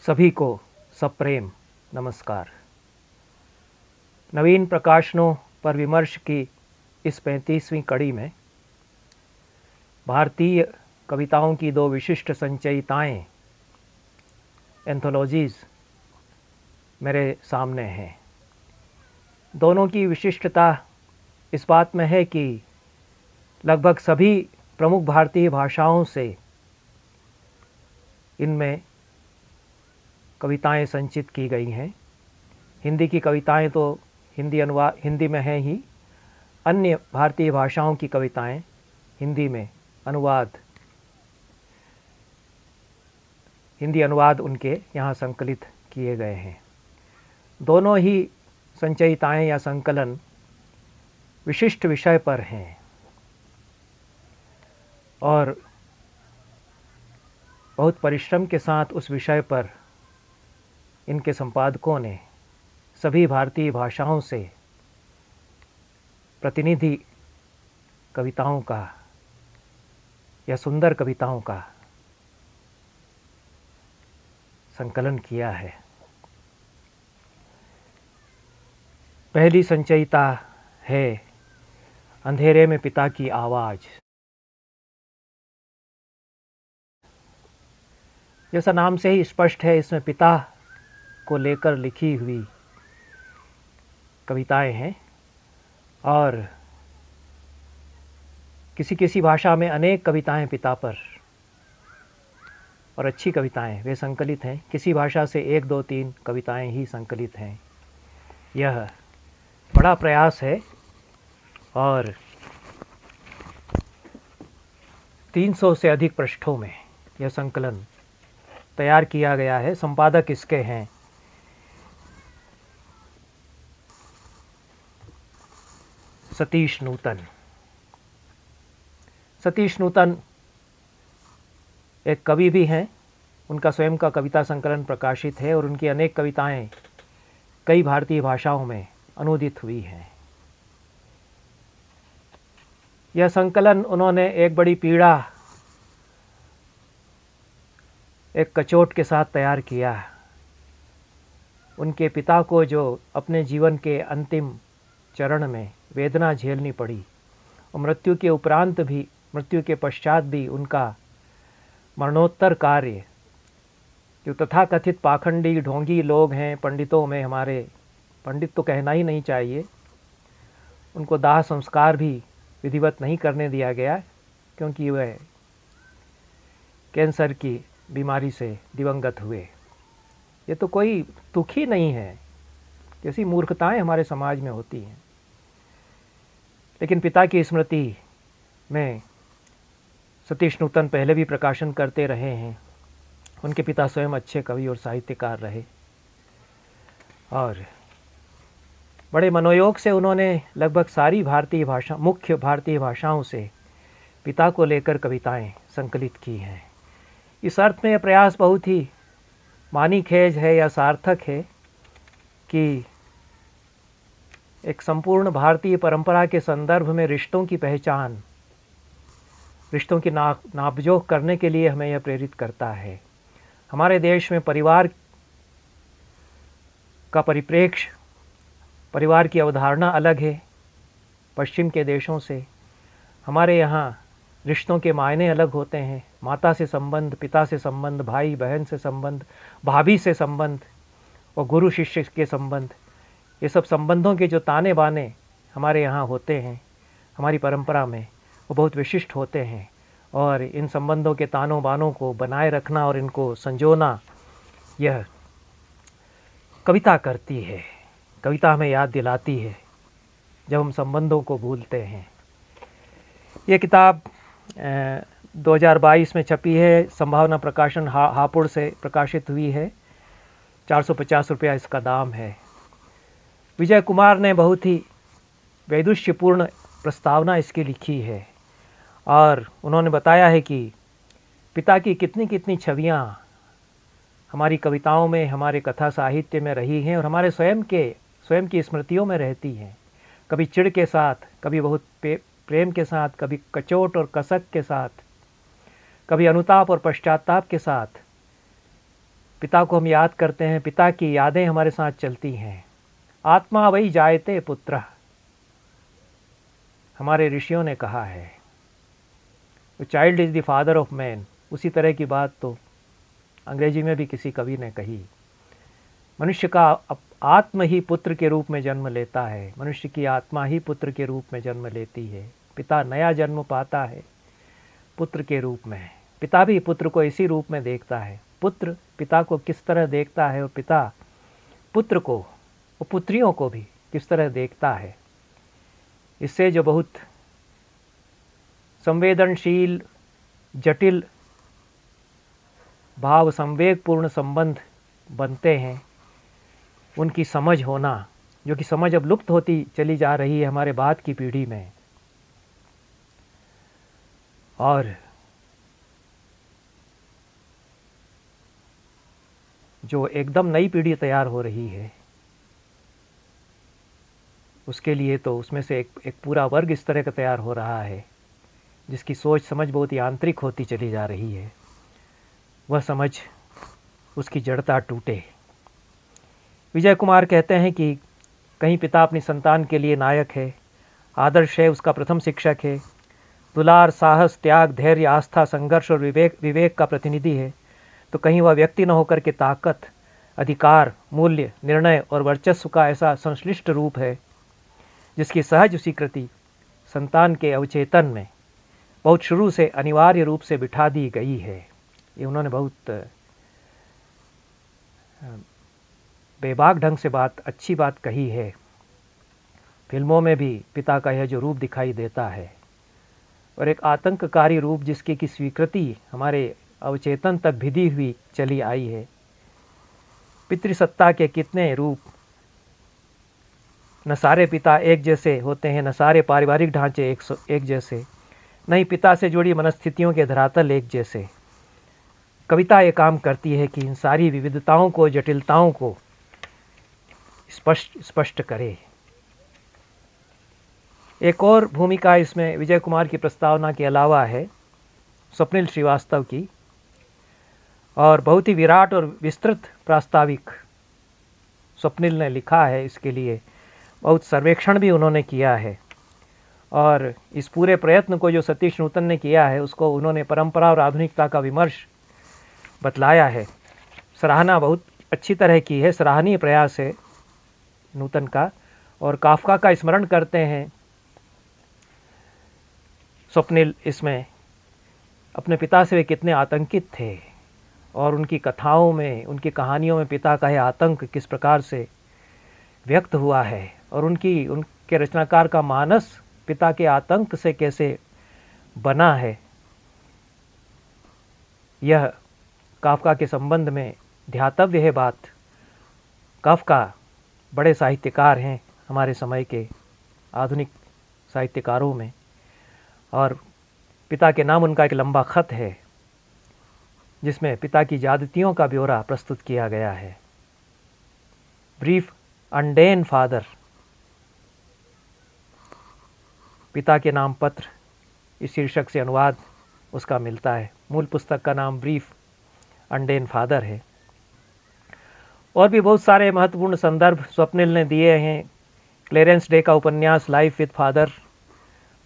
सभी को सप्रेम नमस्कार। नवीन प्रकाशनों पर विमर्श की इस 35वीं कड़ी में भारतीय कविताओं की दो विशिष्ट संचयिताएं एंथोलॉजीज़ मेरे सामने हैं। दोनों की विशिष्टता इस बात में है कि लगभग सभी प्रमुख भारतीय भाषाओं से इनमें कविताएं संचित की गई हैं। हिंदी की कविताएं तो हिंदी में हैं ही, अन्य भारतीय भाषाओं की कविताएं हिंदी अनुवाद उनके यहाँ संकलित किए गए हैं। दोनों ही संचयिताएं या संकलन विशिष्ट विषय पर हैं और बहुत परिश्रम के साथ उस विषय पर इनके संपादकों ने सभी भारतीय भाषाओं से प्रतिनिधि कविताओं का या सुंदर कविताओं का संकलन किया है। पहली संचयिता है अंधेरे में पिता की आवाज़। जैसा नाम से ही स्पष्ट है, इसमें पिता को लेकर लिखी हुई कविताएं हैं और किसी किसी भाषा में अनेक कविताएं पिता पर और अच्छी कविताएं वे संकलित हैं। किसी भाषा से 1, 2, 3 कविताएं ही संकलित हैं। यह बड़ा प्रयास है और 300 से अधिक पृष्ठों में यह संकलन तैयार किया गया है। संपादक इसके हैं सतीश नूतन। सतीश नूतन एक कवि भी हैं। उनका स्वयं का कविता संकलन प्रकाशित है और उनकी अनेक कविताएं कई भारतीय भाषाओं में अनुदित हुई हैं। यह संकलन उन्होंने एक बड़ी पीड़ा, एक कचोट के साथ तैयार किया। उनके पिता को जो अपने जीवन के अंतिम चरण में वेदना झेलनी पड़ी और मृत्यु के उपरांत भी, मृत्यु के पश्चात भी उनका मरणोत्तर कार्य, जो तथाकथित पाखंडी ढोंगी लोग हैं पंडितों में, हमारे पंडित तो कहना ही नहीं चाहिए, उनको दाह संस्कार भी विधिवत नहीं करने दिया गया क्योंकि वह कैंसर की बीमारी से दिवंगत हुए। ये तो कोई दुख ही नहीं है, जैसी मूर्खताएं हमारे समाज में होती हैं। लेकिन पिता की स्मृति में सतीश नूतन पहले भी प्रकाशन करते रहे हैं। उनके पिता स्वयं अच्छे कवि और साहित्यकार रहे और बड़े मनोयोग से उन्होंने लगभग सारी मुख्य भारतीय भाषाओं से पिता को लेकर कविताएं संकलित की हैं। इस अर्थ में यह प्रयास बहुत ही मानीखेज है या सार्थक है कि एक संपूर्ण भारतीय परंपरा के संदर्भ में रिश्तों की पहचान, रिश्तों की नापजोख करने के लिए हमें यह प्रेरित करता है। हमारे देश में परिवार का परिप्रेक्ष्य, परिवार की अवधारणा अलग है पश्चिम के देशों से। हमारे यहाँ रिश्तों के मायने अलग होते हैं। माता से संबंध, पिता से संबंध, भाई बहन से संबंध, भाभी से संबंध और गुरु शिष्य के संबंध, ये सब संबंधों के जो ताने बाने हमारे यहाँ होते हैं हमारी परंपरा में, वो बहुत विशिष्ट होते हैं और इन संबंधों के तानों बानों को बनाए रखना और इनको संजोना यह कविता करती है। कविता हमें याद दिलाती है जब हम संबंधों को भूलते हैं। ये किताब 2022 में छपी है। संभावना प्रकाशन हापुड़ से प्रकाशित हुई है। 450 रुपया इसका दाम है। विजय कुमार ने बहुत ही वैदुष्यपूर्ण प्रस्तावना इसकी लिखी है और उन्होंने बताया है कि पिता की कितनी कितनी छवियाँ हमारी कविताओं में, हमारे कथा साहित्य में रही हैं और हमारे स्वयं की स्मृतियों में रहती हैं। कभी चिढ़ के साथ, कभी बहुत प्रेम के साथ, कभी कचोट और कसक के साथ, कभी अनुताप और पश्चाताप के साथ। पिता को हम याद करते हैं, पिता की यादें हमारे साथ चलती हैं। आत्मा वही जायते पुत्र, हमारे ऋषियों ने कहा है, child is the father of man. उसी तरह की बात तो अंग्रेजी में भी किसी कवि ने कही। मनुष्य का आत्म ही पुत्र के रूप में जन्म लेता है, मनुष्य की आत्मा ही पुत्र के रूप में जन्म लेती है। पिता नया जन्म पाता है पुत्र के रूप में। पिता भी पुत्र को इसी रूप में देखता है। पुत्र पिता को किस तरह देखता है और पिता पुत्र को और पुत्रियों को भी किस तरह देखता है, इससे जो बहुत संवेदनशील, जटिल, भाव संवेगपूर्ण संबंध बनते हैं, उनकी समझ होना, जो कि समझ अब लुप्त होती चली जा रही है हमारे बाद की पीढ़ी में। और जो एकदम नई पीढ़ी तैयार हो रही है, उसके लिए तो उसमें से एक पूरा वर्ग इस तरह का तैयार हो रहा है जिसकी सोच समझ बहुत ही आंतरिक होती चली जा रही है। वह समझ, उसकी जड़ता टूटे। विजय कुमार कहते हैं कि कहीं पिता अपनी संतान के लिए नायक है, आदर्श है, उसका प्रथम शिक्षक है, दुलार, साहस, त्याग, धैर्य, आस्था, संघर्ष और विवेक का प्रतिनिधि है, तो कहीं वह व्यक्ति न होकर के ताकत, अधिकार, मूल्य, निर्णय और वर्चस्व का ऐसा संश्लिष्ट रूप है जिसकी सहज स्वीकृति संतान के अवचेतन में बहुत शुरू से अनिवार्य रूप से बिठा दी गई है। ये उन्होंने बहुत बेबाक ढंग से अच्छी बात कही है। फिल्मों में भी पिता का यह जो रूप दिखाई देता है, और एक आतंककारी रूप जिसकी की स्वीकृति हमारे अवचेतन तक भिदी हुई चली आई है। पितृसत्ता के कितने रूप, न सारे पिता एक जैसे होते हैं, न सारे पारिवारिक ढांचे एक जैसे, न ही पिता से जुड़ी मनस्थितियों के धरातल एक जैसे। कविता ये काम करती है कि इन सारी विविधताओं को, जटिलताओं को स्पष्ट करे। एक और भूमिका इसमें विजय कुमार की प्रस्तावना के अलावा है स्वप्निल श्रीवास्तव की, और बहुत ही विराट और विस्तृत प्रास्ताविक स्वप्निल ने लिखा है। इसके लिए बहुत सर्वेक्षण भी उन्होंने किया है, और इस पूरे प्रयत्न को जो सतीश नूतन ने किया है उसको उन्होंने परंपरा और आधुनिकता का विमर्श बतलाया है। सराहना बहुत अच्छी तरह की है, सराहनीय प्रयास है नूतन का। और काफका का स्मरण करते हैं स्वप्निल इसमें। अपने पिता से वे कितने आतंकित थे, और उनकी कथाओं में, उनकी कहानियों में पिता का यह आतंक किस प्रकार से व्यक्त हुआ है, और उनके रचनाकार का मानस पिता के आतंक से कैसे बना है, यह काफका के संबंध में ध्यातव्य है बात। काफका बड़े साहित्यकार हैं हमारे समय के आधुनिक साहित्यकारों में, और पिता के नाम उनका एक लंबा खत है जिसमें पिता की ज्यादतियों का ब्यौरा प्रस्तुत किया गया है। ब्रीफ अंडेन फादर, पिता के नाम पत्र, इस शीर्षक से अनुवाद उसका मिलता है। मूल पुस्तक का नाम ब्रीफ अंडेन फादर है। और भी बहुत सारे महत्वपूर्ण संदर्भ स्वप्निल ने दिए हैं। क्लेरेंस डे का उपन्यास लाइफ विद फादर,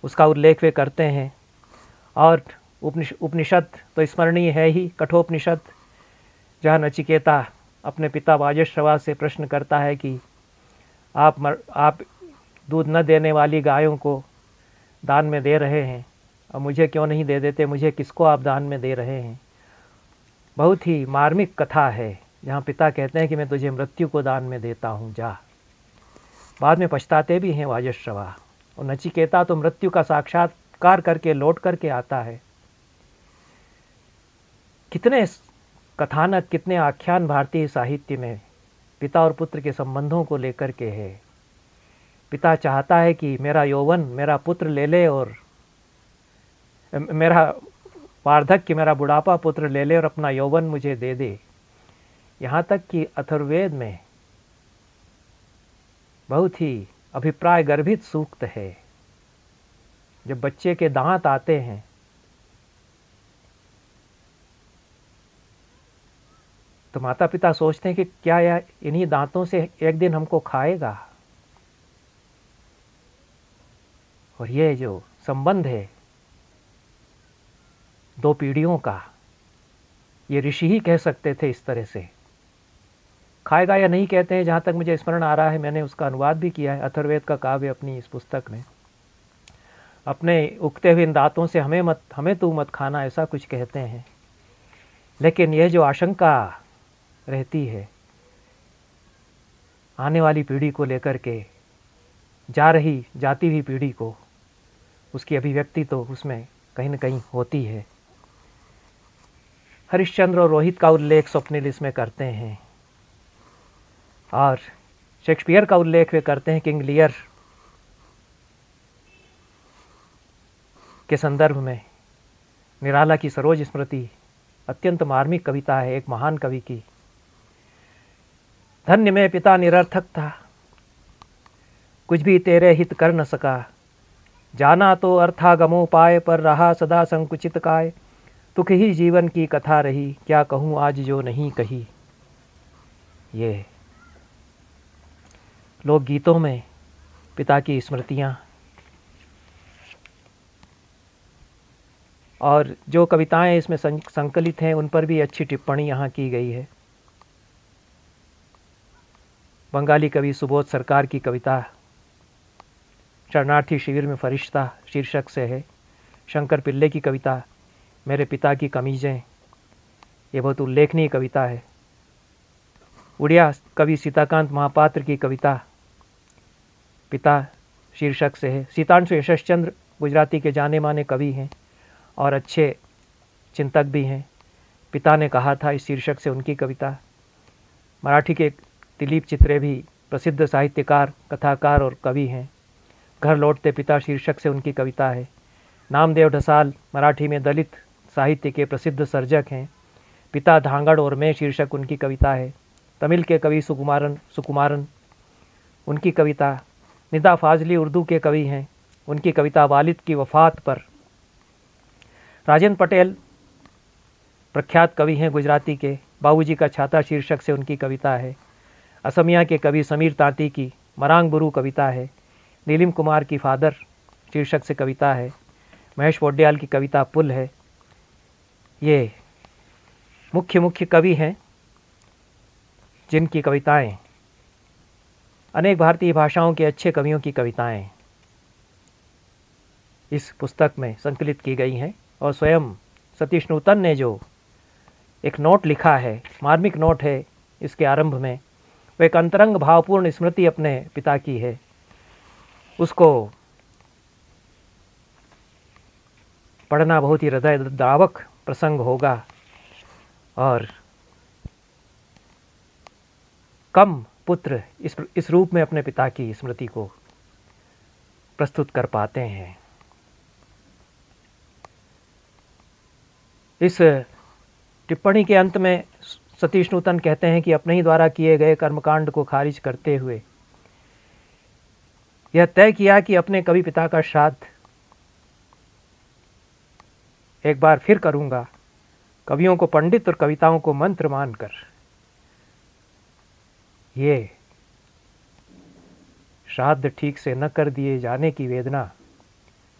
उसका उल्लेख वे करते हैं। और उपनिषद तो स्मरणीय है ही, कठोपनिषद, जहाँ नचिकेता अपने पिता वाजश्रवा से प्रश्न करता है कि आप दूध न देने वाली गायों को दान में दे रहे हैं, और मुझे क्यों नहीं दे देते, मुझे किसको आप दान में दे रहे हैं। बहुत ही मार्मिक कथा है जहाँ पिता कहते हैं कि मैं तुझे मृत्यु को दान में देता हूँ, जा। बाद में पछताते भी हैं वाजश्रवा, और नचिकेता तो मृत्यु का साक्षात्कार करके लौट करके आता है। कितने कथानक, कितने आख्यान भारतीय साहित्य में पिता और पुत्र के संबंधों को लेकर के है। पिता चाहता है कि मेरा यौवन मेरा पुत्र ले ले, और मेरा वार्धक्य, मेरा बुढ़ापा पुत्र ले ले और अपना यौवन मुझे दे दे। यहाँ तक कि अथर्ववेद में बहुत ही अभिप्राय गर्भित सूक्त है। जब बच्चे के दांत आते हैं तो माता पिता सोचते हैं कि क्या यह इन्हीं दांतों से एक दिन हमको खाएगा। और ये जो संबंध है दो पीढ़ियों का, ये ऋषि ही कह सकते थे इस तरह से। खाएगा या नहीं कहते हैं, जहाँ तक मुझे स्मरण आ रहा है, मैंने उसका अनुवाद भी किया है, अथर्ववेद का काव्य अपनी इस पुस्तक में। अपने उगते हुए इन दांतों से हमें तू मत खाना, ऐसा कुछ कहते हैं। लेकिन यह जो आशंका रहती है आने वाली पीढ़ी को लेकर के, जाती हुई पीढ़ी को, उसकी अभिव्यक्ति तो उसमें कहीं न कहीं होती है। हरिश्चंद्र और रोहित का उल्लेख स्वप्निल इसमें करते हैं, और शेक्सपियर का उल्लेख वे करते हैं किंग लियर के संदर्भ में। निराला की सरोज स्मृति अत्यंत मार्मिक कविता है एक महान कवि की। धन्य में पिता निरर्थक था, कुछ भी तेरे हित कर न सका, जाना तो अर्थागमोपाय पर रहा सदा संकुचित काय, तुक ही जीवन की कथा रही, क्या कहूँ आज जो नहीं कही। ये लोकगीतों में पिता की स्मृतियाँ, और जो कविताएं इसमें संकलित हैं उन पर भी अच्छी टिप्पणी यहाँ की गई है। बंगाली कवि सुबोध सरकार की कविता शरणार्थी शिविर में फरिश्ता शीर्षक से है। शंकर पिल्ले की कविता मेरे पिता की कमीज़ें, ये बहुत उल्लेखनीय कविता है। उड़िया कवि सीताकांत महापात्र की कविता पिता शीर्षक से है। सीतांशु यशश्चंद्र गुजराती के जाने माने कवि हैं और अच्छे चिंतक भी हैं। पिता ने कहा था इस शीर्षक से उनकी कविता। मराठी के दिलीप चित्रे भी प्रसिद्ध साहित्यकार, कथाकार और कवि हैं। घर लौटते पिता शीर्षक से उनकी कविता है। नामदेव ढसाल मराठी में दलित साहित्य के प्रसिद्ध सर्जक हैं। पिता धांगड़ और मैं शीर्षक उनकी कविता है। तमिल के कवि सुकुमारन उनकी कविता। निदा फाजली उर्दू के कवि हैं, उनकी कविता वालिद की वफ़ात पर। राजेंद्र पटेल प्रख्यात कवि हैं गुजराती के, बाबूजी का छाता शीर्षक से उनकी कविता है। असमिया के कवि समीर तांती की मरांग बुरू कविता है। नीलिम कुमार की फादर शीर्षक से कविता है। महेश पोड्याल की कविता पुल है। ये मुख्य कवि हैं जिनकी कविताएं अनेक भारतीय भाषाओं के अच्छे कवियों की कविताएं इस पुस्तक में संकलित की गई हैं। और स्वयं सतीश नूतन ने जो एक नोट लिखा है, मार्मिक नोट है इसके आरंभ में, वो एक अंतरंग भावपूर्ण स्मृति अपने पिता की है। उसको पढ़ना बहुत ही हृदय द्रावक प्रसंग होगा और कम पुत्र इस रूप में अपने पिता की स्मृति को प्रस्तुत कर पाते हैं। इस टिप्पणी के अंत में सतीश नूतन कहते हैं कि अपने ही द्वारा किए गए कर्मकांड को खारिज करते हुए यह तय किया कि अपने कवि पिता का श्राद्ध एक बार फिर करूंगा, कवियों को पंडित और कविताओं को मंत्र मानकर। ये श्राद्ध ठीक से न कर दिए जाने की वेदना,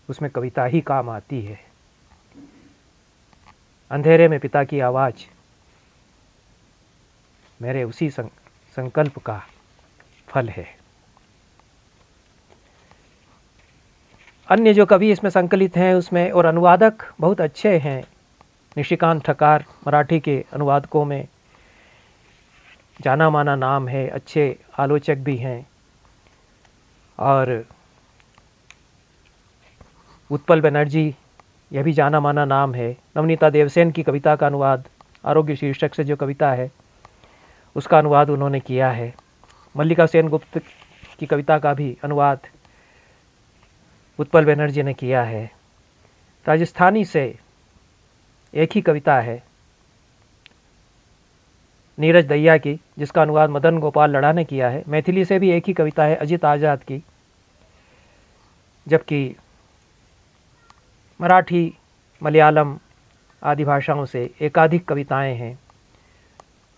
उसमें कविता ही काम आती है। अंधेरे में पिता की आवाज़ मेरे उसी संकल्प का फल है। अन्य जो कवि इसमें संकलित हैं उसमें और अनुवादक बहुत अच्छे हैं। निशिकांत ठकार मराठी के अनुवादकों में जाना माना नाम है, अच्छे आलोचक भी हैं। और उत्पल बनर्जी, यह भी जाना माना नाम है। नवनीता देवसेन की कविता का अनुवाद, आरोग्य शीर्षक से जो कविता है उसका अनुवाद उन्होंने किया है। मल्लिका सेन गुप्त की कविता का भी अनुवाद उत्पल बनर्जी ने किया है। राजस्थानी से एक ही कविता है नीरज दहिया की, जिसका अनुवाद मदन गोपाल लड़ा ने किया है। मैथिली से भी एक ही कविता है अजित आज़ाद की। जबकि मराठी, मलयालम आदि भाषाओं से एकाधिक कविताएं हैं।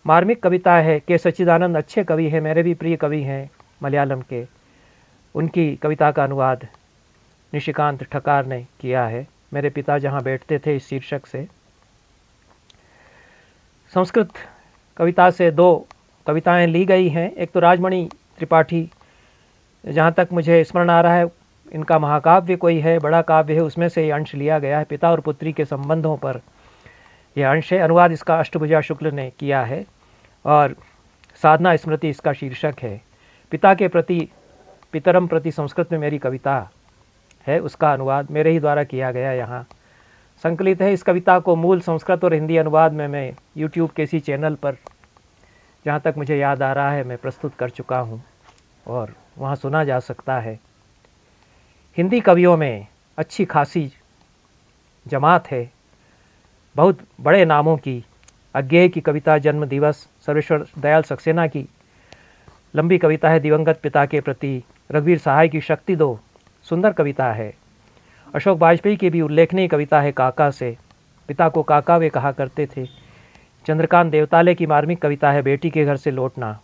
मार्मिक कविता है। के सच्चिदानंद अच्छे कवि हैं, मेरे भी प्रिय कवि हैं मलयालम के। उनकी कविता का अनुवाद निशिकांत ठक्कर ने किया है। मेरे पिता जहाँ बैठते थे, इस शीर्षक से। संस्कृत कविता से 2 कविताएं ली गई हैं। एक तो राजमणि त्रिपाठी, जहाँ तक मुझे स्मरण आ रहा है, इनका महाकाव्य कोई है, बड़ा काव्य है, उसमें से ये अंश लिया गया है। पिता और पुत्री के संबंधों पर यह अंश है। अनुवाद इसका अष्टभुजा शुक्ल ने किया है और साधना स्मृति इसका शीर्षक है। पिता के प्रति, पितरम प्रति संस्कृत में मेरी कविता है, उसका अनुवाद मेरे ही द्वारा किया गया यहाँ संकलित है। इस कविता को मूल संस्कृत और हिंदी अनुवाद में मैं यूट्यूब के इसी चैनल पर, जहाँ तक मुझे याद आ रहा है, मैं प्रस्तुत कर चुका हूँ और वहाँ सुना जा सकता है। हिंदी कवियों में अच्छी खासी जमात है, बहुत बड़े नामों की। अज्ञेय की कविता जन्म दिवस, सर्वेश्वर दयाल सक्सेना की लंबी कविता है दिवंगत पिता के प्रति। रघुवीर सहाय की शक्ति दो सुंदर कविता है। अशोक वाजपेयी की भी उल्लेखनीय कविता है काका से, पिता को काका वे कहा करते थे। चंद्रकांत देवताले की मार्मिक कविता है बेटी के घर से लौटना।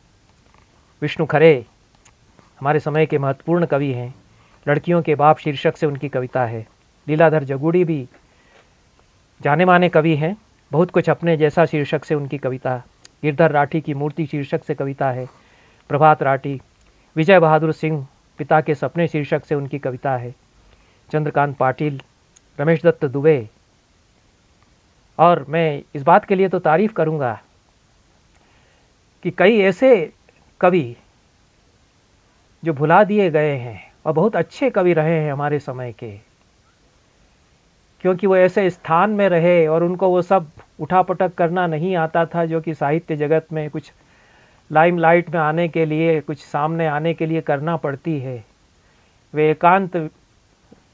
विष्णु खरे हमारे समय के महत्वपूर्ण कवि हैं, लड़कियों के बाप शीर्षक से उनकी कविता है। लीलाधर जगूड़ी भी जाने माने कवि हैं, बहुत कुछ अपने जैसा शीर्षक से उनकी कविता। गिरधर राठी की मूर्ति शीर्षक से कविता है। प्रभात राठी, विजय बहादुर सिंह पिता के सपने शीर्षक से उनकी कविता है। चंद्रकांत पाटिल, रमेश दत्त दुबे। और मैं इस बात के लिए तो तारीफ करूंगा कि कई ऐसे कवि जो भुला दिए गए हैं और बहुत अच्छे कवि रहे हैं हमारे समय के, क्योंकि वो ऐसे स्थान में रहे और उनको वो सब उठापटक करना नहीं आता था जो कि साहित्य जगत में कुछ लाइमलाइट में आने के लिए, कुछ सामने आने के लिए करना पड़ती है। वे एकांत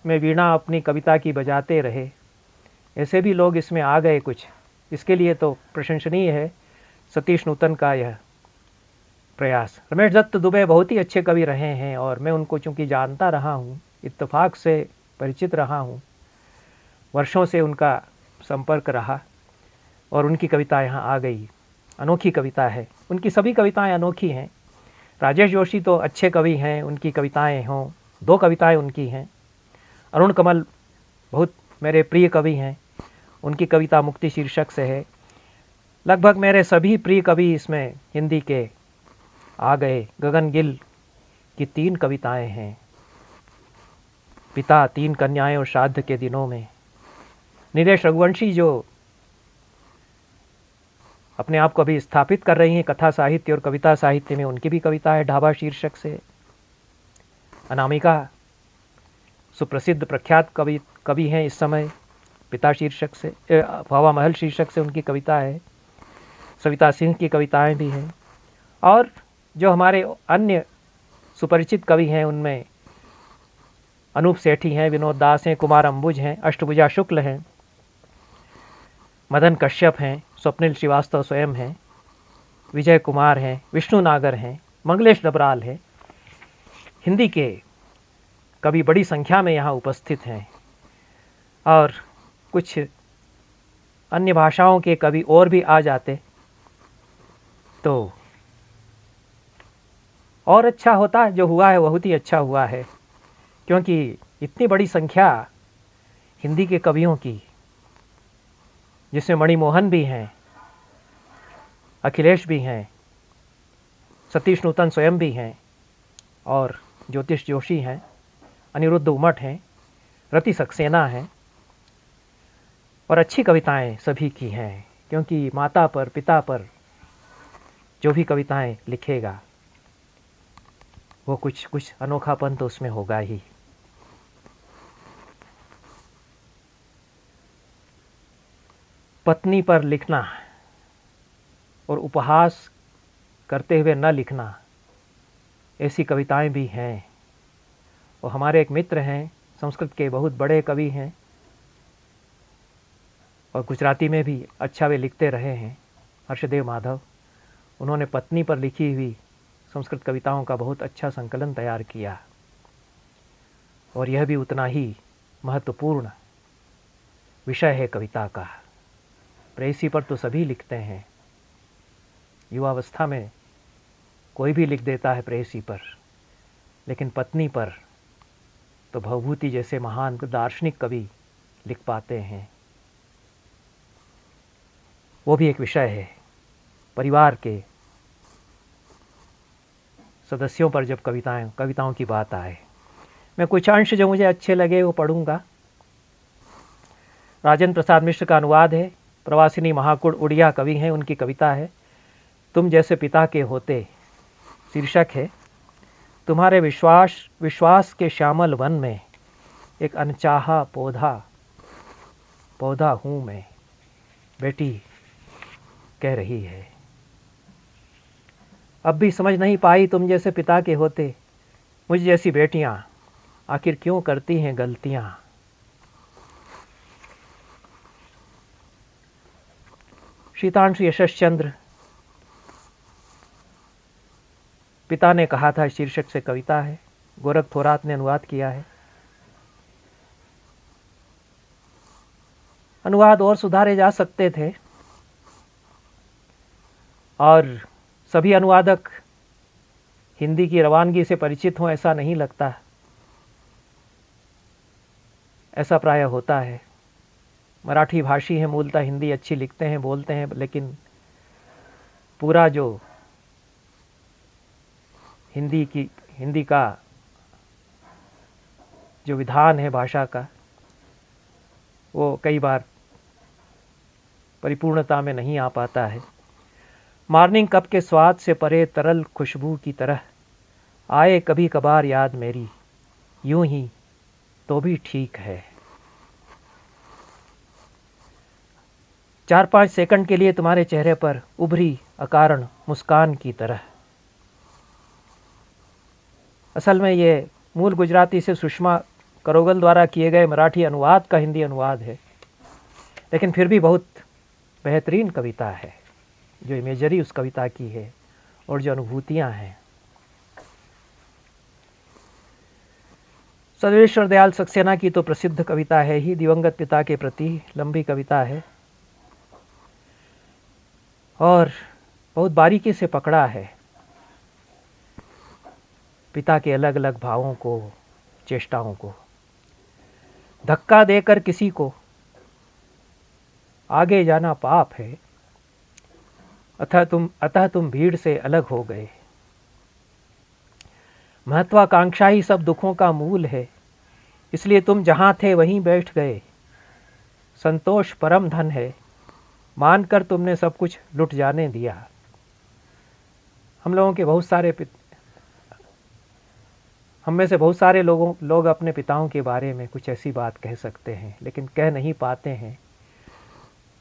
में वीणा अपनी कविता की बजाते रहे। ऐसे भी लोग इसमें आ गए कुछ, इसके लिए तो प्रशंसनीय है सतीश नूतन का यह प्रयास। रमेश दत्त दुबे बहुत ही अच्छे कवि रहे हैं और मैं उनको चूँकि जानता रहा हूँ, इत्तेफाक से परिचित रहा हूँ, वर्षों से उनका संपर्क रहा और उनकी कविता यहाँ आ गई। अनोखी कविता है, उनकी सभी कविताएं अनोखी हैं। राजेश जोशी तो अच्छे कवि हैं, उनकी कविताएं हों, 2 कविताएं उनकी हैं। अरुण कमल बहुत मेरे प्रिय कवि हैं, उनकी कविता मुक्ति शीर्षक से है। लगभग मेरे सभी प्रिय कवि इसमें हिंदी के आ गए। गगन गिल की 3 कविताएं हैं, पिता, 3 कन्याएं और श्राद्ध के दिनों में। नीलेश रघुवंशी जो अपने आप को अभी स्थापित कर रही हैं कथा साहित्य और कविता साहित्य में, उनकी भी कविता है ढाबा शीर्षक से। अनामिका सुप्रसिद्ध प्रख्यात कवि हैं इस समय, पिता शीर्षक से, हवा महल शीर्षक से उनकी कविता है। सविता सिंह की कविताएं भी हैं और जो हमारे अन्य सुपरिचित कवि हैं उनमें अनूप सेठी हैं, विनोद दास हैं, कुमार अंबुज हैं, अष्टभुजा शुक्ल हैं, मदन कश्यप हैं, स्वप्निल श्रीवास्तव स्वयं हैं, विजय कुमार हैं, विष्णु नागर हैं, मंगलेश डबराल हैं। हिंदी के कवि बड़ी संख्या में यहाँ उपस्थित हैं और कुछ अन्य भाषाओं के कवि और भी आ जाते तो और अच्छा होता। जो हुआ है बहुत ही अच्छा हुआ है, क्योंकि इतनी बड़ी संख्या हिंदी के कवियों की, जिसमें मणिमोहन भी हैं, अखिलेश भी हैं, सतीश नूतन स्वयं भी हैं और ज्योतिष जोशी हैं, अनिरुद्ध उमट हैं, रति सक्सेना हैं और अच्छी कविताएं सभी की हैं, क्योंकि माता पर, पिता पर जो भी कविताएं लिखेगा वो कुछ अनोखापन तो उसमें होगा ही। पत्नी पर लिखना और उपहास करते हुए न लिखना, ऐसी कविताएं भी हैं। और हमारे एक मित्र हैं, संस्कृत के बहुत बड़े कवि हैं और गुजराती में भी अच्छा वे लिखते रहे हैं, हर्षदेव माधव। उन्होंने पत्नी पर लिखी हुई संस्कृत कविताओं का बहुत अच्छा संकलन तैयार किया और यह भी उतना ही महत्वपूर्ण विषय है कविता का। प्रेयसी पर तो सभी लिखते हैं, युवावस्था में कोई भी लिख देता है प्रेयसी पर, लेकिन पत्नी पर तो भवभूति जैसे महान दार्शनिक कवि लिख पाते हैं। वो भी एक विषय है। परिवार के सदस्यों पर जब कविताओं की बात आए, मैं कुछ अंश जो मुझे अच्छे लगे वो पढ़ूंगा। राजेंद्र प्रसाद मिश्र का अनुवाद है। प्रवासिनी महाकुड़ उड़िया कवि हैं, उनकी कविता है तुम जैसे पिता के होते। शीर्षक है तुम्हारे विश्वास के श्यामल वन में एक अनचाहा पौधा हूँ मैं, बेटी कह रही है। अब भी समझ नहीं पाई तुम जैसे पिता के होते, मुझ जैसी बेटियां आखिर क्यों करती हैं गलतियां। शीतांशु यशस चंद्र पिता ने कहा था शीर्षक से कविता है। गोरख थोरात ने अनुवाद किया है। अनुवाद और सुधारे जा सकते थे और सभी अनुवादक हिंदी की रवानगी से परिचित हों ऐसा नहीं लगता। ऐसा प्रायः होता है। मराठी भाषी हैं, मूलतः हिंदी अच्छी लिखते हैं, बोलते हैं, लेकिन पूरा जो हिंदी का जो विधान है भाषा का, वो कई बार परिपूर्णता में नहीं आ पाता है। मॉर्निंग कप के स्वाद से परे तरल खुशबू की तरह आए कभी कभार याद मेरी, यूं ही तो भी ठीक है। 4-5 सेकंड के लिए तुम्हारे चेहरे पर उभरी अकारण मुस्कान की तरह। असल में ये मूल गुजराती से सुषमा करोगल द्वारा किए गए मराठी अनुवाद का हिंदी अनुवाद है, लेकिन फिर भी बहुत बेहतरीन कविता है। जो इमेजरी उस कविता की है और जो अनुभूतियां हैं। सर्वेश्वर दयाल सक्सेना की तो प्रसिद्ध कविता है ही, दिवंगत पिता के प्रति लंबी कविता है और बहुत बारीकी से पकड़ा है पिता के अलग अलग भावों को, चेष्टाओं को। धक्का देकर किसी को आगे जाना पाप है, अतः तुम भीड़ से अलग हो गए। महत्वाकांक्षा ही सब दुखों का मूल है, इसलिए तुम जहां थे वहीं बैठ गए। संतोष परम धन है, मानकर तुमने सब कुछ लुट जाने दिया। हम में से बहुत सारे लोग अपने पिताओं के बारे में कुछ ऐसी बात कह सकते हैं, लेकिन कह नहीं पाते हैं।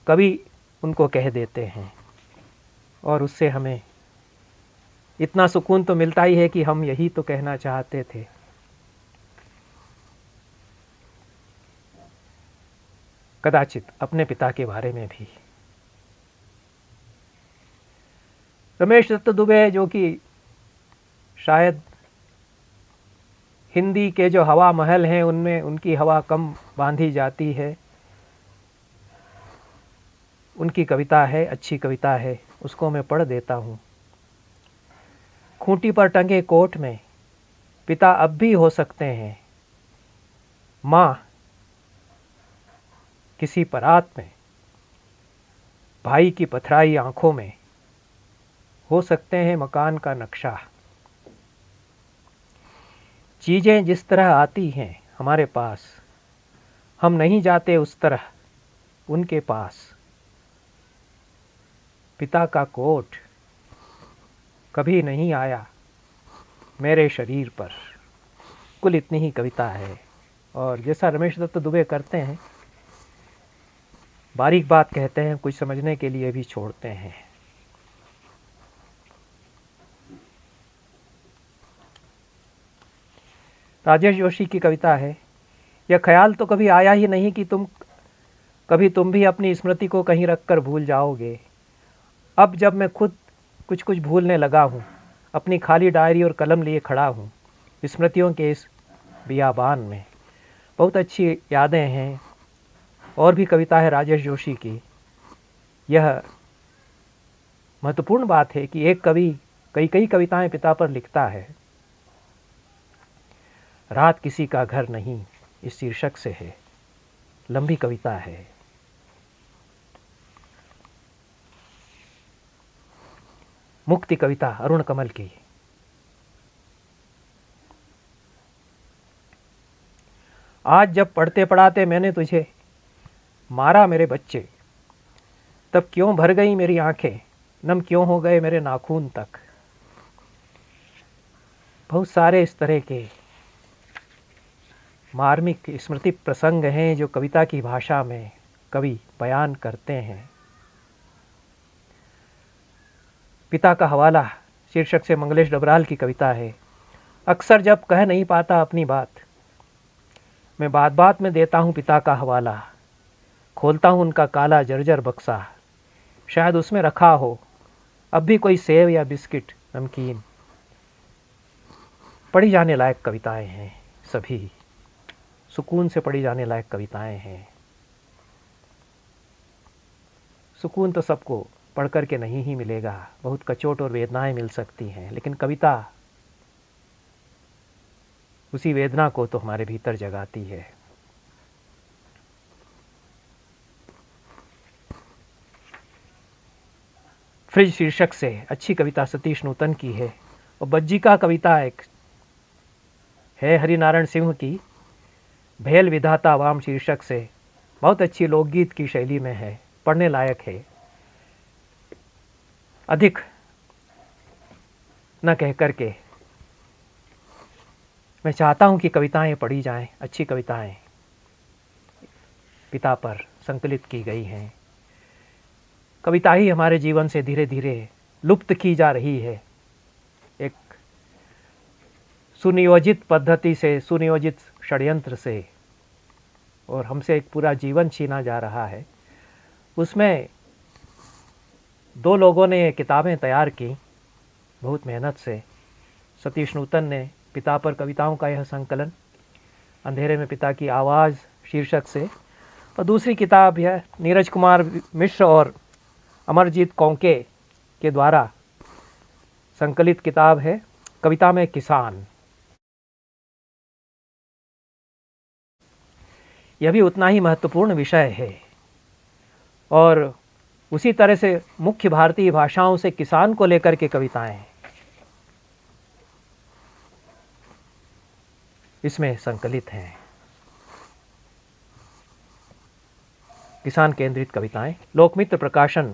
कभी उनको कह देते हैं और उससे हमें इतना सुकून तो मिलता ही है कि हम यही तो कहना चाहते थे। कदाचित अपने पिता के बारे में भी। रमेश दत्त दुबे, जो कि शायद हिंदी के जो हवा महल हैं उनमें उनकी हवा कम बांधी जाती है, उनकी कविता है, अच्छी कविता है, उसको मैं पढ़ देता हूँ। खूंटी पर टंगे कोट में पिता अब भी हो सकते हैं, माँ किसी परात में, भाई की पथराई आंखों में हो सकते हैं मकान का नक्शा। चीजें जिस तरह आती हैं हमारे पास, हम नहीं जाते उस तरह उनके पास। पिता का कोट कभी नहीं आया मेरे शरीर पर। कुल इतनी ही कविता है और जैसा रमेश दत्त दुबे करते हैं, बारीक बात कहते हैं, कुछ समझने के लिए भी छोड़ते हैं। राजेश जोशी की कविता है। यह ख्याल तो कभी आया ही नहीं कि तुम भी अपनी स्मृति को कहीं रखकर भूल जाओगे। अब जब मैं खुद कुछ कुछ भूलने लगा हूँ, अपनी खाली डायरी और कलम लिए खड़ा हूँ स्मृतियों के इस बियाबान में। बहुत अच्छी यादें हैं। और भी कविता है राजेश जोशी की। यह महत्वपूर्ण बात है कि एक कवि कई कई कविताएं पिता पर लिखता है। रात किसी का घर नहीं इस शीर्षक से है, लंबी कविता है। मुक्ति कविता अरुण कमल की। आज जब पढ़ते पढ़ाते मैंने तुझे मारा मेरे बच्चे, तब क्यों भर गई मेरी आंखें, नम क्यों हो गए मेरे नाखून तक। बहुत सारे इस तरह के मार्मिक स्मृति प्रसंग हैं जो कविता की भाषा में कवि बयान करते हैं। पिता का हवाला शीर्षक से मंगलेश डबराल की कविता है। अक्सर जब कह नहीं पाता अपनी बात, मैं बात बात में देता हूँ पिता का हवाला। खोलता हूँ उनका काला जर्जर बक्सा, शायद उसमें रखा हो अब भी कोई सेव या बिस्किट नमकीन। पढ़ी जाने लायक कविताएं हैं, सभी सुकून से पढ़ी जाने लायक कविताएं हैं। सुकून तो सबको पढ़ कर के नहीं ही मिलेगा, बहुत कचोट और वेदनाएं मिल सकती हैं, लेकिन कविता उसी वेदना को तो हमारे भीतर जगाती है। फ्रिज शीर्षक से अच्छी कविता सतीश नूतन की है। और बज्जी का कविता एक है हरिनारायण सिंह की, भेल विधाता वाम शीर्षक से, बहुत अच्छी लोकगीत की शैली में है, पढ़ने लायक है। अधिक न कह करके मैं चाहता हूं कि कविताएं पढ़ी जाएं, अच्छी कविताएं पिता पर संकलित की गई हैं। कविता ही हमारे जीवन से धीरे धीरे लुप्त की जा रही है। एक सुनियोजित पद्धति से, सुनियोजित षड्यंत्र से, और हमसे एक पूरा जीवन छीना जा रहा है। उसमें दो लोगों ने किताबें तैयार की बहुत मेहनत से। सतीश नूतन ने पिता पर कविताओं का यह संकलन, अंधेरे में पिता की आवाज़ शीर्षक से, और दूसरी किताब है नीरज कुमार मिश्र और अमरजीत कौंके के द्वारा संकलित किताब है कविता में किसान। यह भी उतना ही महत्वपूर्ण विषय है, और उसी तरह से मुख्य भारतीय भाषाओं से किसान को लेकर के कविताएं इसमें संकलित हैं। किसान केंद्रित कविताएं। लोकमित्र प्रकाशन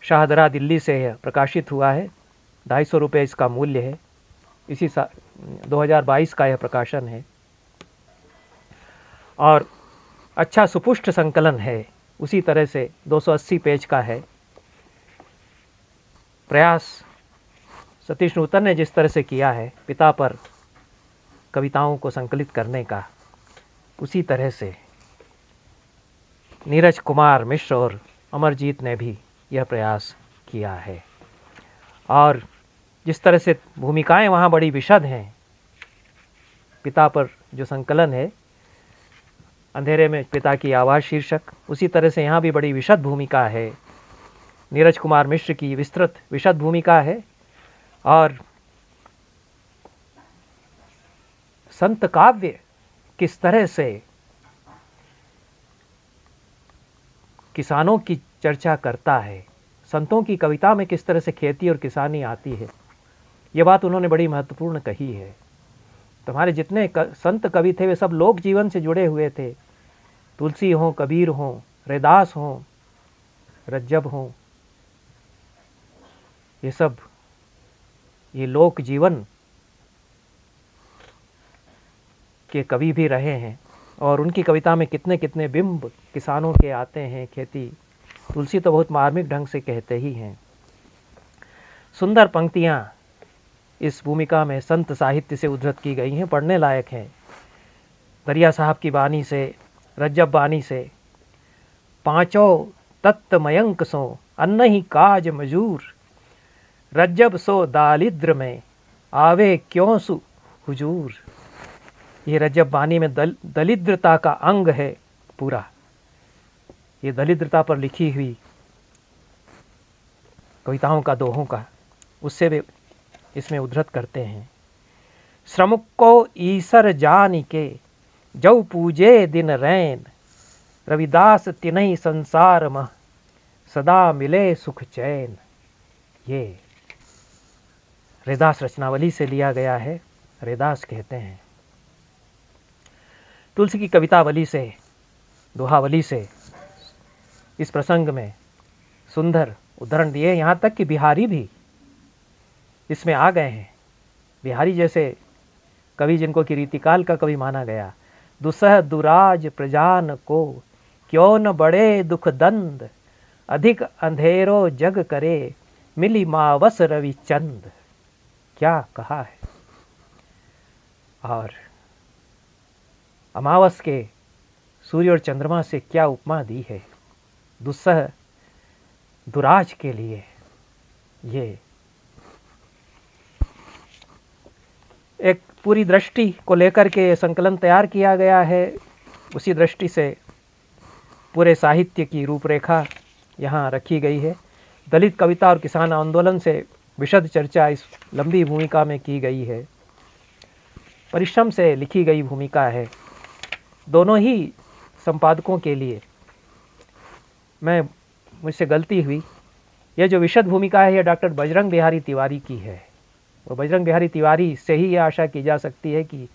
शाहदरा दिल्ली से प्रकाशित हुआ है। 250 रुपये इसका मूल्य है। इसी 2022 का यह प्रकाशन है और अच्छा सुपुष्ट संकलन है। उसी तरह से 280 पेज का है। प्रयास सतीश नूतन ने जिस तरह से किया है पिता पर कविताओं को संकलित करने का, उसी तरह से नीरज कुमार मिश्र और अमरजीत ने भी यह प्रयास किया है। और जिस तरह से भूमिकाएं वहाँ बड़ी विशद हैं, पिता पर जो संकलन है अंधेरे में पिता की आवाज़ शीर्षक, उसी तरह से यहाँ भी बड़ी विशद भूमिका है। नीरज कुमार मिश्र की विस्तृत विशद भूमिका है। और संत काव्य किस तरह से किसानों की चर्चा करता है, संतों की कविता में किस तरह से खेती और किसानी आती है, ये बात उन्होंने बड़ी महत्वपूर्ण कही है। तुम्हारे जितने संत कवि थे वे सब लोक जीवन से जुड़े हुए थे। तुलसी हों, कबीर हों, रैदास हों, रज्जब हों, ये सब ये लोक जीवन के कवि भी रहे हैं। और उनकी कविता में कितने कितने बिंब किसानों के आते हैं, खेती। तुलसी तो बहुत मार्मिक ढंग से कहते ही हैं। सुंदर पंक्तियाँ इस भूमिका में संत साहित्य से उद्धृत की गई हैं, पढ़ने लायक हैं। दरिया साहब की बानी से, रज्जब बानी से, पांचों तत्त मयंक सो अन्न ही काज मजूर, रज्जब सो दालिद्र में आवे क्यों सु हुजूर। ये रज्जब बानी में दलिद्रता का अंग है पूरा। ये दलिद्रता पर लिखी हुई कविताओं का, दोहों का, उससे भी इसमें उद्धृत करते हैं। श्रम को ईसर जान के जौ पूजे दिन रैन, रविदास तिनहि संसार मह सदा मिले सुख चैन। ये रैदास रचनावली से लिया गया है। रैदास कहते हैं। तुलसी की कवितावली से, दोहावली से इस प्रसंग में सुंदर उदाहरण दिए। यहाँ तक कि बिहारी भी इसमें आ गए हैं। बिहारी जैसे कवि जिनको कि रीतिकाल का कवि माना गया। दुसह दुराज प्रजान को क्यों न बड़े दुख दंद, अधिक अंधेरो जग करे मिली मावस रवि चंद। क्या कहा है। और अमावस के सूर्य और चंद्रमा से क्या उपमा दी है। दुस्सह दुराज के लिए ये एक पूरी दृष्टि को लेकर के संकलन तैयार किया गया है। उसी दृष्टि से पूरे साहित्य की रूपरेखा यहाँ रखी गई है। दलित कविता और किसान आंदोलन से विशद चर्चा इस लंबी भूमिका में की गई है। परिश्रम से लिखी गई भूमिका है। दोनों ही संपादकों के लिए मुझसे गलती हुई। यह जो विशद भूमिका है, यह डॉक्टर बजरंग बिहारी तिवारी की है। और बजरंग बिहारी तिवारी से ही यह आशा की जा सकती है कि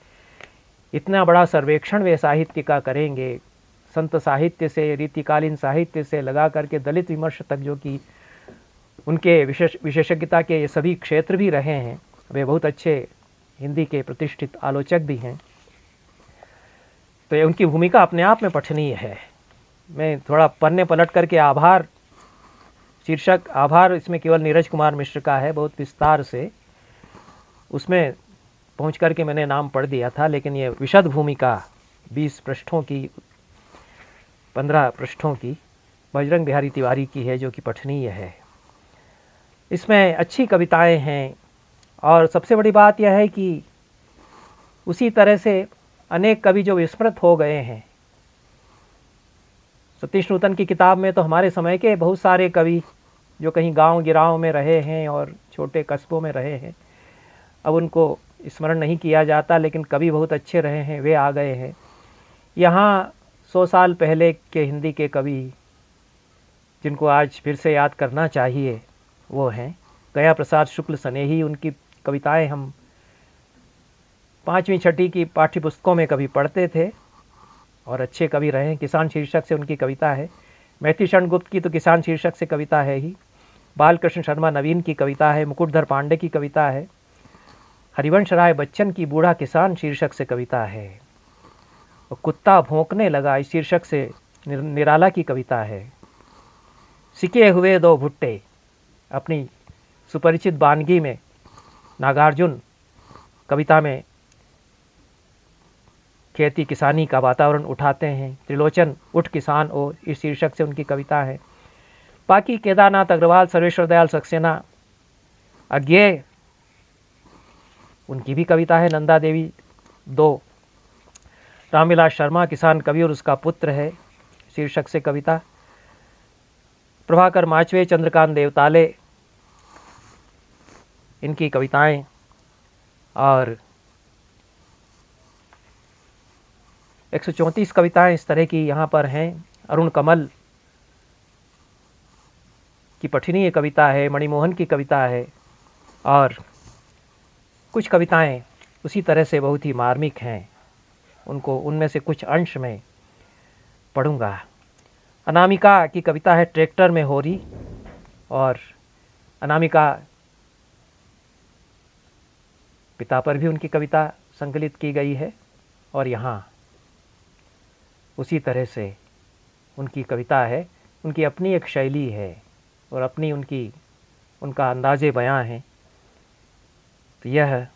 इतना बड़ा सर्वेक्षण वे साहित्य का करेंगे, संत साहित्य से, रीतिकालीन साहित्य से लगा करके दलित विमर्श तक, जो कि उनके विशेषज्ञता के ये सभी क्षेत्र भी रहे हैं। वे बहुत अच्छे हिंदी के प्रतिष्ठित आलोचक भी हैं। तो ये उनकी भूमिका अपने आप में पठनीय है। मैं थोड़ा पन्ने पलट करके आभार शीर्षक, आभार इसमें केवल नीरज कुमार मिश्र का है, बहुत विस्तार से उसमें पहुंच करके मैंने नाम पढ़ दिया था। लेकिन ये विशद भूमिका 20 पृष्ठों की, 15 पृष्ठों की बजरंग बिहारी तिवारी की है, जो कि पठनीय है। इसमें अच्छी कविताएं हैं। और सबसे बड़ी बात यह है कि उसी तरह से अनेक कवि जो विस्मृत हो गए हैं। सतीश नूतन की किताब में तो हमारे समय के बहुत सारे कवि जो कहीं गांव गिराव में रहे हैं और छोटे कस्बों में रहे हैं, अब उनको स्मरण नहीं किया जाता, लेकिन कवि बहुत अच्छे रहे हैं, वे आ गए हैं। यहाँ 100 साल पहले के हिंदी के कवि जिनको आज फिर से याद करना चाहिए वो हैं गया प्रसाद शुक्ल स्नेही। उनकी कविताएं हम 5वीं 6वीं की पाठ्य पुस्तकों में कभी पढ़ते थे और अच्छे कवि रहे हैं। किसान शीर्षक से उनकी कविता है। मैथिली शरण गुप्त की तो किसान शीर्षक से कविता है ही। बालकृष्ण शर्मा नवीन की कविता है। मुकुटधर पांडे की कविता है। हरिवंश राय बच्चन की बूढ़ा किसान शीर्षक से कविता है। और कुत्ता भौंकने लगा इस शीर्षक से निराला की कविता है। सिके हुए दो भुट्टे अपनी सुपरिचित वानगी में नागार्जुन कविता में खेती किसानी का वातावरण उठाते हैं। त्रिलोचन उठ किसान ओ इस शीर्षक से उनकी कविता है। बाकी केदारनाथ अग्रवाल, सर्वेश्वर दयाल सक्सेना, अज्ञेय उनकी भी कविता है। नंदा देवी 2, रामविलास शर्मा किसान कवि और उसका पुत्र है शीर्षक से कविता। प्रभाकर माचवे, चंद्रकांत देवताले इनकी कविताएं। और 134 कविताएं इस तरह की यहाँ पर हैं। अरुण कमल की पठनीय कविता है। मणिमोहन की कविता है। और कुछ कविताएं उसी तरह से बहुत ही मार्मिक हैं। उनको उनमें से कुछ अंश में पढ़ूंगा। अनामिका की कविता है ट्रैक्टर में होरी। और अनामिका पिता पर भी उनकी कविता संकलित की गई है। और यहाँ उसी तरह से उनकी कविता है। उनकी अपनी एक शैली है और अपनी उनका अंदाज़े बयां है। तो यह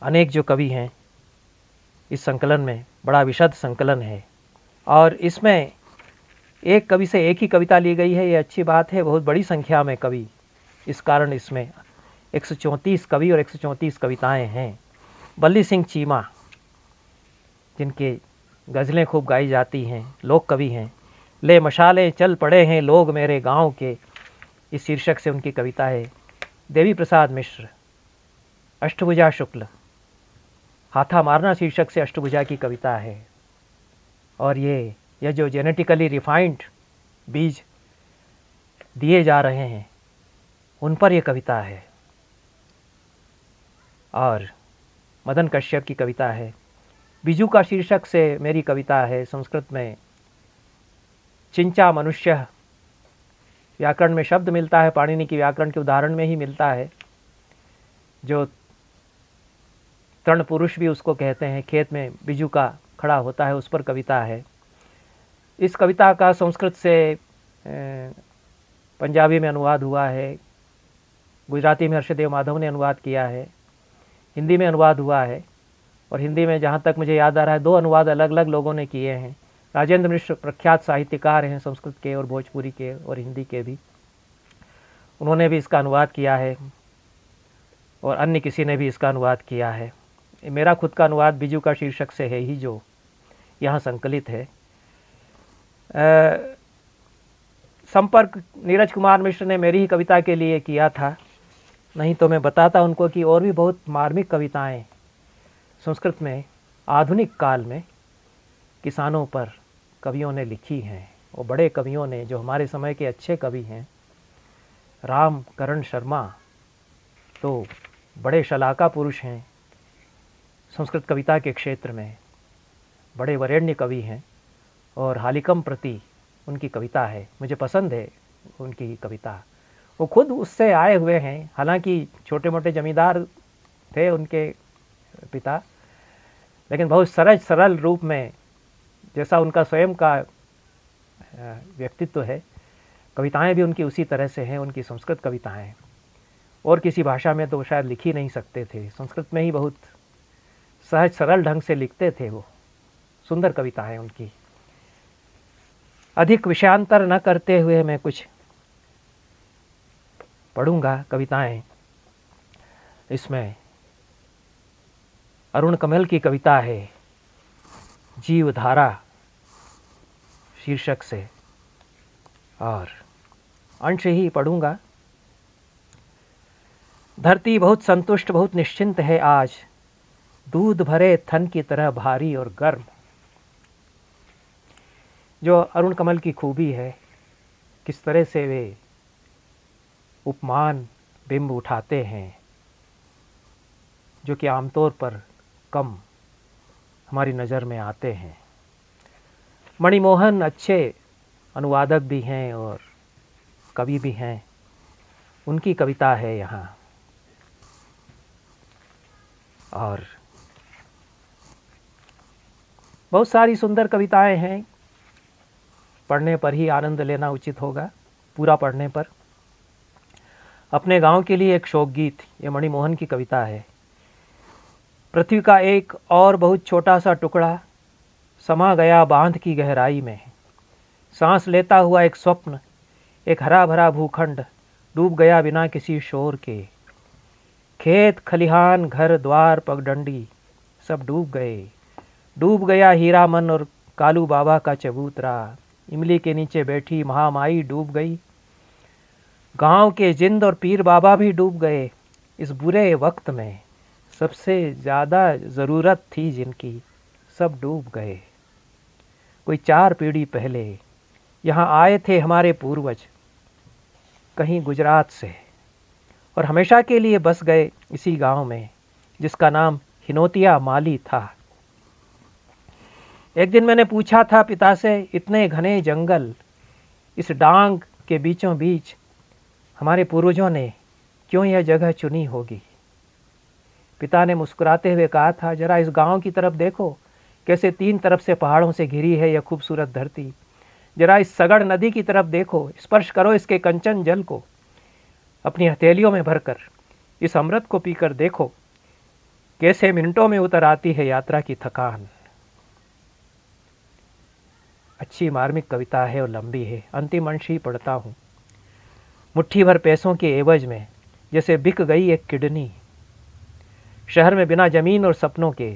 अनेक जो कवि हैं इस संकलन में, बड़ा विशद संकलन है। और इसमें एक कवि से एक ही कविता ली गई है, ये अच्छी बात है। बहुत बड़ी संख्या में कवि, इस कारण इसमें 134 कवि और 134 कविताएं हैं। बल्ली सिंह चीमा जिनके गज़लें खूब गाई जाती हैं, लोक कवि हैं। ले मशाले चल पड़े हैं लोग मेरे गांव के, इस शीर्षक से उनकी कविता है। देवी प्रसाद मिश्र, अष्टभुजा शुक्ल, हाथा मारना शीर्षक से अष्टभुजा की कविता है। और ये जो जेनेटिकली रिफाइंड बीज दिए जा रहे हैं उन पर यह कविता है। और मदन कश्यप की कविता है। बिजू का शीर्षक से मेरी कविता है। संस्कृत में चिंचा मनुष्य व्याकरण में शब्द मिलता है, पाणिनि की व्याकरण के उदाहरण में ही मिलता है, जो तृण पुरुष भी उसको कहते हैं। खेत में बिजू का खड़ा होता है, उस पर कविता है। इस कविता का संस्कृत से पंजाबी में अनुवाद हुआ है, गुजराती में हर्षदेव माधव ने अनुवाद किया है, हिंदी में अनुवाद हुआ है। और हिंदी में जहाँ तक मुझे याद आ रहा है 2 अनुवाद अलग अलग लोगों ने किए हैं। राजेंद्र मिश्र प्रख्यात साहित्यकार हैं, संस्कृत के और भोजपुरी के और हिंदी के भी, उन्होंने भी इसका अनुवाद किया है। और अन्य किसी ने भी इसका अनुवाद किया है। मेरा खुद का अनुवाद बिजू का शीर्षक से है ही, जो यहाँ संकलित है। संपर्क नीरज कुमार मिश्र ने मेरी ही कविता के लिए किया था, नहीं तो मैं बताता उनको कि और भी बहुत मार्मिक कविताएं संस्कृत में आधुनिक काल में किसानों पर कवियों ने लिखी हैं। और बड़े कवियों ने, जो हमारे समय के अच्छे कवि हैं, राम करण शर्मा तो बड़े शलाका पुरुष हैं संस्कृत कविता के क्षेत्र में, बड़े वरेण्य कवि हैं। और हालिकम प्रति उनकी कविता है, मुझे पसंद है उनकी कविता। वो खुद उससे आए हुए हैं, हालांकि छोटे मोटे जमींदार थे उनके पिता, लेकिन बहुत सरल रूप में, जैसा उनका स्वयं का व्यक्तित्व है, कविताएं भी उनकी उसी तरह से हैं। उनकी संस्कृत कविताएं और किसी भाषा में तो शायद लिख ही नहीं सकते थे, संस्कृत में ही बहुत सहज सरल ढंग से लिखते थे वो। सुंदर कविताएं उनकी। अधिक विषयांतर न करते हुए मैं कुछ पढ़ूंगा कविताएं। इसमें अरुण कमल की कविता है जीवधारा शीर्षक से, और अंश ही पढ़ूंगा। धरती बहुत संतुष्ट बहुत निश्चिंत है आज, दूध भरे थन की तरह भारी और गर्म। जो अरुण कमल की खूबी है, किस तरह से वे उपमान बिंब उठाते हैं, जो कि आमतौर पर कम हमारी नज़र में आते हैं। मणिमोहन अच्छे अनुवादक भी हैं और कवि भी हैं, उनकी कविता है यहाँ। और बहुत सारी सुंदर कविताएं हैं, पढ़ने पर ही आनंद लेना उचित होगा, पूरा पढ़ने पर। अपने गांव के लिए एक शोक गीत, ये मणिमोहन की कविता है। पृथ्वी का एक और बहुत छोटा सा टुकड़ा समा गया बांध की गहराई में, सांस लेता हुआ एक स्वप्न, एक हरा भरा भूखंड डूब गया बिना किसी शोर के। खेत खलिहान घर द्वार पगडंडी सब डूब गए, डूब गया हीरा मन और कालू बाबा का चबूतरा। इमली के नीचे बैठी महामाई डूब गई, गांव के जिंद और पीर बाबा भी डूब गए। इस बुरे वक्त में सबसे ज़्यादा ज़रूरत थी जिनकी, सब डूब गए। कोई 4 पीढ़ी पहले यहाँ आए थे हमारे पूर्वज कहीं गुजरात से, और हमेशा के लिए बस गए इसी गांव में, जिसका नाम हिनोतिया माली था। एक दिन मैंने पूछा था पिता से, इतने घने जंगल, इस डांग के बीचों बीच हमारे पूर्वजों ने क्यों यह जगह चुनी होगी। पिता ने मुस्कुराते हुए कहा था, जरा इस गांव की तरफ देखो, कैसे 3 तरफ से पहाड़ों से घिरी है यह खूबसूरत धरती। जरा इस सगड़ नदी की तरफ देखो, स्पर्श करो इसके कंचन जल को, अपनी हथेलियों में भरकर इस अमृत को पीकर देखो, कैसे मिनटों में उतर आती है यात्रा की थकान। अच्छी मार्मिक कविता है और लंबी है। अंतिम अंश ही पढ़ता हूँ। मुट्ठी भर पैसों के एवज में जैसे बिक गई एक किडनी, शहर में बिना जमीन और सपनों के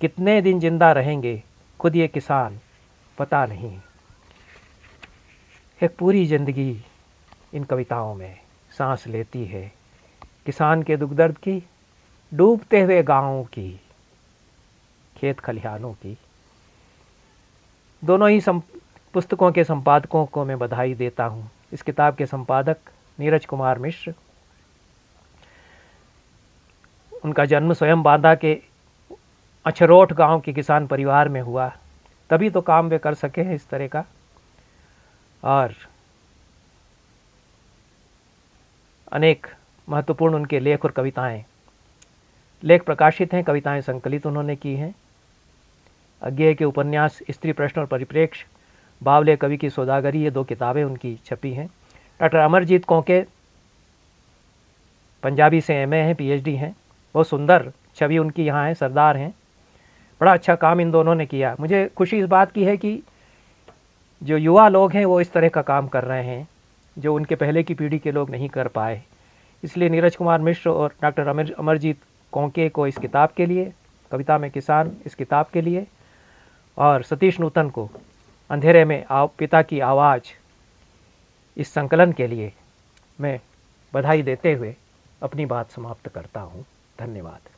कितने दिन जिंदा रहेंगे खुद ये किसान पता नहीं। एक पूरी ज़िंदगी इन कविताओं में सांस लेती है, किसान के दुख दर्द की, डूबते हुए गाँवों की, खेत खलिहानों की। दोनों ही पुस्तकों के संपादकों को मैं बधाई देता हूँ। इस किताब के संपादक नीरज कुमार मिश्र, उनका जन्म स्वयं बांदा के अछरोठ गांव के किसान परिवार में हुआ, तभी तो काम वे कर सके हैं इस तरह का। और अनेक महत्वपूर्ण उनके लेख और कविताएं, लेख प्रकाशित हैं, कविताएं संकलित उन्होंने की हैं। अज्ञेय के उपन्यास स्त्री प्रश्न और परिप्रेक्ष्य, बावले कवि की सौदागरी, ये 2 किताबें उनकी छपी हैं। डॉक्टर अमरजीत कौंके पंजाबी से एमए हैं, पीएचडी हैं, बहुत सुंदर छवि उनकी यहाँ है, सरदार हैं। बड़ा अच्छा काम इन दोनों ने किया। मुझे खुशी इस बात की है कि जो युवा लोग हैं वो इस तरह का काम कर रहे हैं जो उनके पहले की पीढ़ी के लोग नहीं कर पाए। इसलिए नीरज कुमार मिश्र और डॉक्टर अमरजीत कौंके को इस किताब के लिए, कविता में किसान इस किताब के लिए, और सतीश नूतन को अंधेरे में पिता की आवाज़ इस संकलन के लिए मैं बधाई देते हुए अपनी बात समाप्त करता हूँ। धन्यवाद।